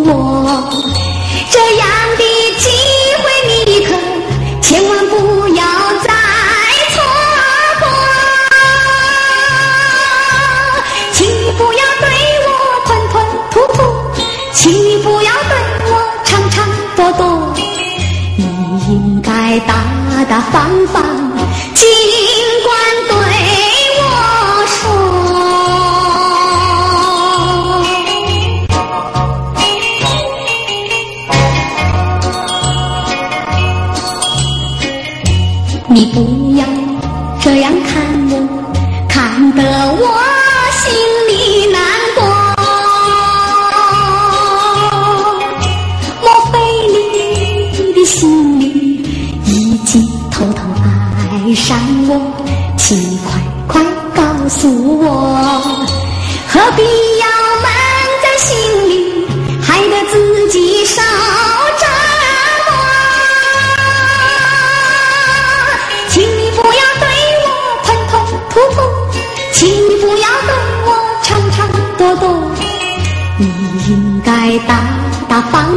我。这样的机会你可千万不要再错过，请你不要对我吞吞吐吐，请你不要对我长长短短，你应该大大方方，尽管对我说。你不要这样看我，看得我心里难过。莫非你的心里已经偷偷爱上我？请你快快告诉我，何必要闷在心里，害得自己受折磨？请你不要对我吞吞吐吐，请你不要对我长长短短，你应该大大方